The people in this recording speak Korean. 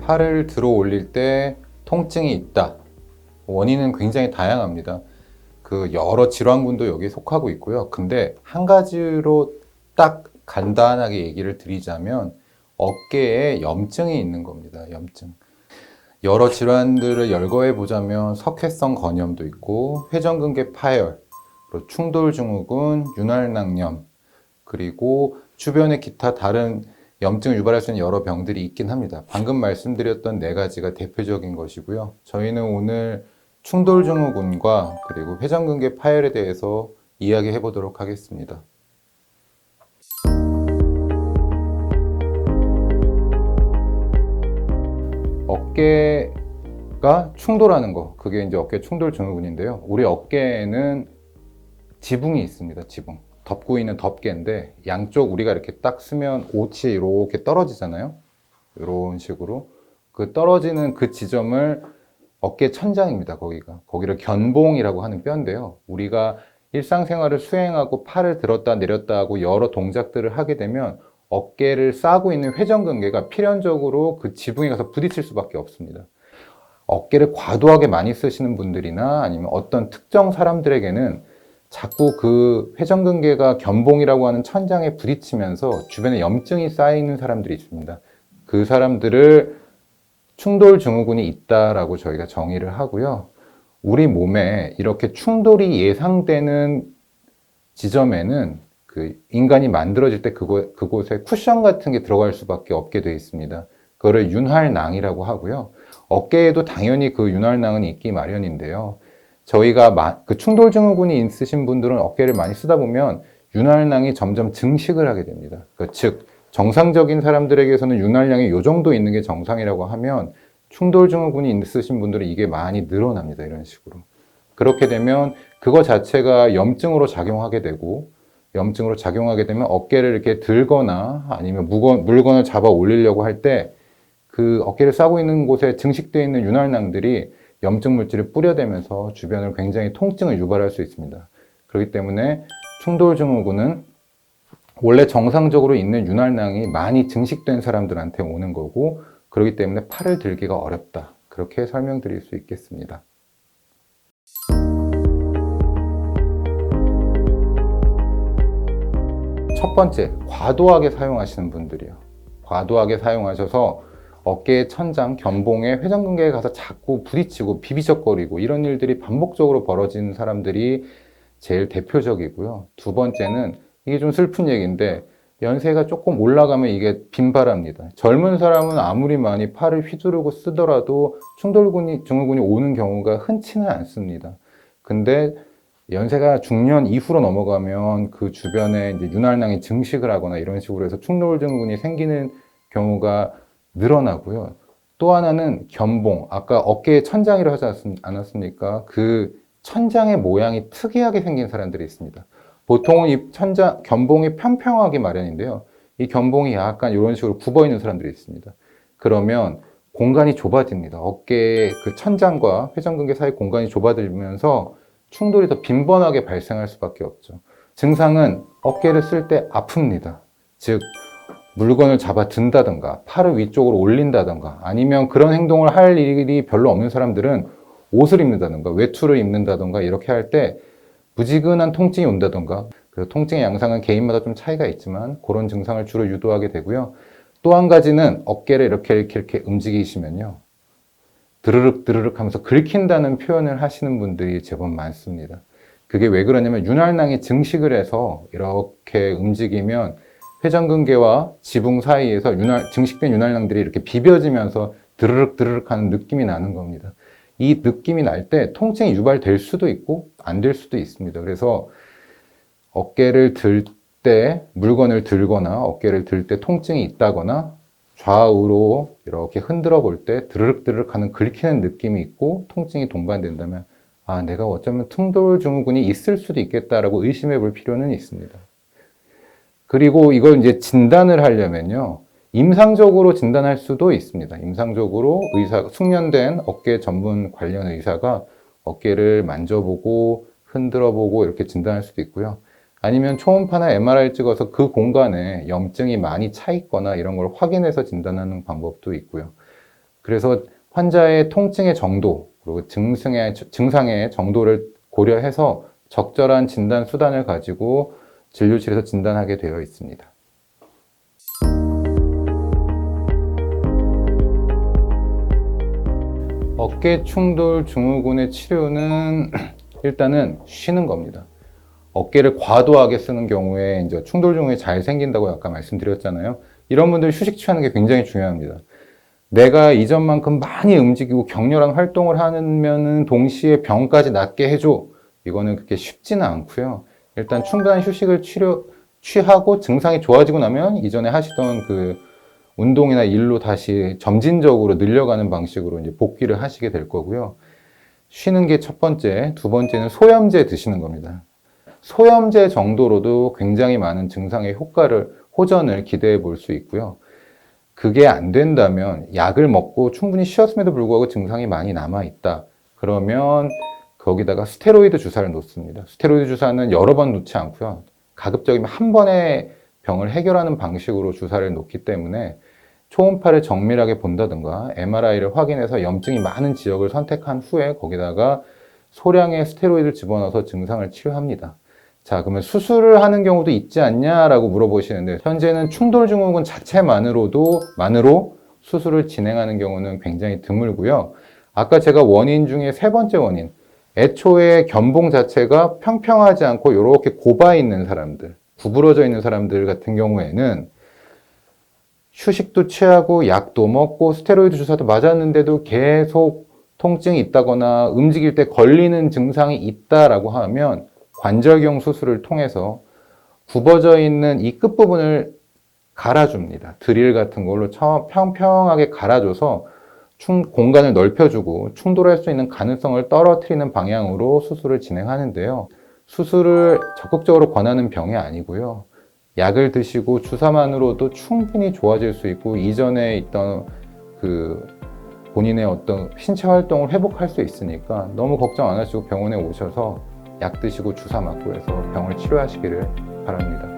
팔을 들어 올릴 때 통증이 있다. 원인은 굉장히 다양합니다. 그 여러 질환군도 여기에 속하고 있고요. 근데 한 가지로 딱 간단하게 얘기를 드리자면 어깨에 염증이 있는 겁니다. 염증. 여러 질환들을 열거해 보자면 석회성 건염도 있고 회전근개 파열, 그리고 충돌증후군, 윤활낭염, 그리고 주변에 기타 다른 염증을 유발할 수 있는 여러 병들이 있긴 합니다. 방금 말씀드렸던 네 가지가 대표적인 것이고요. 저희는 오늘 충돌증후군과 그리고 회전근개 파열에 대해서 이야기해 보도록 하겠습니다. 어깨가 충돌하는 거, 그게 이제 어깨 충돌증후군인데요. 우리 어깨에는 지붕이 있습니다. 지붕. 덮고 있는 덮개인데 양쪽 우리가 이렇게 딱 쓰면 옷이 이렇게 떨어지잖아요. 이런 식으로 그 떨어지는 그 지점을 어깨 천장입니다. 거기를 견봉이라고 하는 뼈인데요. 우리가 일상생활을 수행하고 팔을 들었다 내렸다 하고 여러 동작들을 하게 되면 어깨를 싸고 있는 회전근개가 필연적으로 그 지붕에 가서 부딪힐 수밖에 없습니다. 어깨를 과도하게 많이 쓰시는 분들이나 아니면 어떤 특정 사람들에게는 자꾸 그 회전근개가 견봉이라고 하는 천장에 부딪히면서 주변에 염증이 쌓이는 사람들이 있습니다. 그 사람들을 충돌증후군이 있다라고 저희가 정의를 하고요. 우리 몸에 이렇게 충돌이 예상되는 지점에는 그 인간이 만들어질 때 그곳에 쿠션 같은 게 들어갈 수밖에 없게 되어 있습니다. 그거를 윤활낭이라고 하고요. 어깨에도 당연히 그 윤활낭은 있기 마련인데요. 저희가 그 충돌증후군이 있으신 분들은 어깨를 많이 쓰다 보면 윤활낭이 점점 증식을 하게 됩니다. 즉 정상적인 사람들에게서는 윤활량이 이 정도 있는 게 정상이라고 하면 충돌증후군이 있으신 분들은 이게 많이 늘어납니다. 이런 식으로. 그렇게 되면 그거 자체가 염증으로 작용하게 되고 염증으로 작용하게 되면 어깨를 이렇게 들거나 아니면 물건을 잡아 올리려고 할 때 그 어깨를 싸고 있는 곳에 증식되어 있는 윤활낭들이 염증 물질을 뿌려대면서 주변을 굉장히 통증을 유발할 수 있습니다. 그렇기 때문에 충돌증후군은 원래 정상적으로 있는 윤활낭이 많이 증식된 사람들한테 오는 거고 그렇기 때문에 팔을 들기가 어렵다. 그렇게 설명드릴 수 있겠습니다. 첫 번째, 과도하게 사용하시는 분들이요. 과도하게 사용하셔서 어깨의 천장, 견봉에 회전근개에 가서 자꾸 부딪히고 비비적거리고 이런 일들이 반복적으로 벌어지는 사람들이 제일 대표적이고요. 두 번째는 이게 좀 슬픈 얘기인데 연세가 조금 올라가면 이게 빈발합니다. 젊은 사람은 아무리 많이 팔을 휘두르고 쓰더라도 충돌증후군이 오는 경우가 흔치는 않습니다. 근데 연세가 중년 이후로 넘어가면 그 주변에 이제 윤활낭이 증식을 하거나 이런 식으로 해서 충돌증후군이 생기는 경우가 늘어나고요. 또 하나는 견봉. 아까 어깨에 천장이라고 하지 않았습니까? 그 천장의 모양이 특이하게 생긴 사람들이 있습니다. 보통은 이 견봉이 평평하게 마련인데요. 이 견봉이 약간 이런 식으로 굽어 있는 사람들이 있습니다. 그러면 공간이 좁아집니다. 어깨의 그 천장과 회전근개 사이 공간이 좁아들면서 충돌이 더 빈번하게 발생할 수밖에 없죠. 증상은 어깨를 쓸 때 아픕니다. 즉, 물건을 잡아 든다던가 팔을 위쪽으로 올린다던가 아니면 그런 행동을 할 일이 별로 없는 사람들은 옷을 입는다던가 외투를 입는다던가 이렇게 할 때 무지근한 통증이 온다던가 그래서 통증의 양상은 개인마다 좀 차이가 있지만 그런 증상을 주로 유도하게 되고요. 또 한 가지는 어깨를 이렇게 움직이시면요. 드르륵 드르륵 하면서 긁힌다는 표현을 하시는 분들이 제법 많습니다. 그게 왜 그러냐면 윤활낭이 증식을 해서 이렇게 움직이면 회전근개와 지붕 사이에서 증식된 윤활낭들이 이렇게 비벼지면서 드르륵 드르륵 하는 느낌이 나는 겁니다. 이 느낌이 날 때 통증이 유발될 수도 있고 안 될 수도 있습니다. 그래서 어깨를 들 때 물건을 들거나 어깨를 들 때 통증이 있다거나 좌우로 이렇게 흔들어 볼 때 드르륵 드르륵 하는 긁히는 느낌이 있고 통증이 동반된다면 아, 내가 어쩌면 충돌증후군이 있을 수도 있겠다라고 의심해 볼 필요는 있습니다. 그리고 이걸 이제 진단을 하려면요. 임상적으로 진단할 수도 있습니다. 임상적으로 숙련된 어깨 전문 관련 의사가 어깨를 만져보고 흔들어보고 이렇게 진단할 수도 있고요. 아니면 초음파나 MRI 찍어서 그 공간에 염증이 많이 차 있거나 이런 걸 확인해서 진단하는 방법도 있고요. 그래서 환자의 통증의 정도, 그리고 증상의 정도를 고려해서 적절한 진단 수단을 가지고 진료실에서 진단하게 되어 있습니다. 어깨 충돌 증후군의 치료는 일단은 쉬는 겁니다. 어깨를 과도하게 쓰는 경우에 이제 충돌 증후군이 잘 생긴다고 아까 말씀드렸잖아요. 이런 분들 휴식 취하는 게 굉장히 중요합니다. 내가 이전만큼 많이 움직이고 격렬한 활동을 하면은 동시에 병까지 낫게 해줘. 이거는 그렇게 쉽지는 않고요. 일단 충분한 휴식을 취하고 증상이 좋아지고 나면 이전에 하시던 그 운동이나 일로 다시 점진적으로 늘려가는 방식으로 이제 복귀를 하시게 될 거고요. 쉬는 게 첫 번째, 두 번째는 소염제 드시는 겁니다. 소염제 정도로도 굉장히 많은 증상의 호전을 기대해 볼 수 있고요. 그게 안 된다면 약을 먹고 충분히 쉬었음에도 불구하고 증상이 많이 남아있다. 그러면 거기다가 스테로이드 주사를 놓습니다. 스테로이드 주사는 여러 번 놓지 않고요. 가급적이면 한 번에 병을 해결하는 방식으로 주사를 놓기 때문에 초음파를 정밀하게 본다든가 MRI를 확인해서 염증이 많은 지역을 선택한 후에 거기다가 소량의 스테로이드를 집어넣어서 증상을 치료합니다. 자, 그러면 수술을 하는 경우도 있지 않냐라고 물어보시는데 현재는 충돌 증후군 자체만으로 수술을 진행하는 경우는 굉장히 드물고요. 아까 제가 원인 중에 세 번째 원인, 애초에 견봉 자체가 평평하지 않고 이렇게 곱아 있는 사람들, 구부러져 있는 사람들 같은 경우에는 휴식도 취하고 약도 먹고 스테로이드 주사도 맞았는데도 계속 통증이 있다거나 움직일 때 걸리는 증상이 있다라고 하면 관절경 수술을 통해서 굽어져 있는 이 끝부분을 갈아줍니다. 드릴 같은 걸로 평평하게 갈아줘서 공간을 넓혀주고 충돌할 수 있는 가능성을 떨어뜨리는 방향으로 수술을 진행하는데요. 수술을 적극적으로 권하는 병이 아니고요. 약을 드시고 주사만으로도 충분히 좋아질 수 있고 이전에 있던 그 본인의 어떤 신체 활동을 회복할 수 있으니까 너무 걱정 안 하시고 병원에 오셔서 약 드시고 주사 맞고 해서 병을 치료하시기를 바랍니다.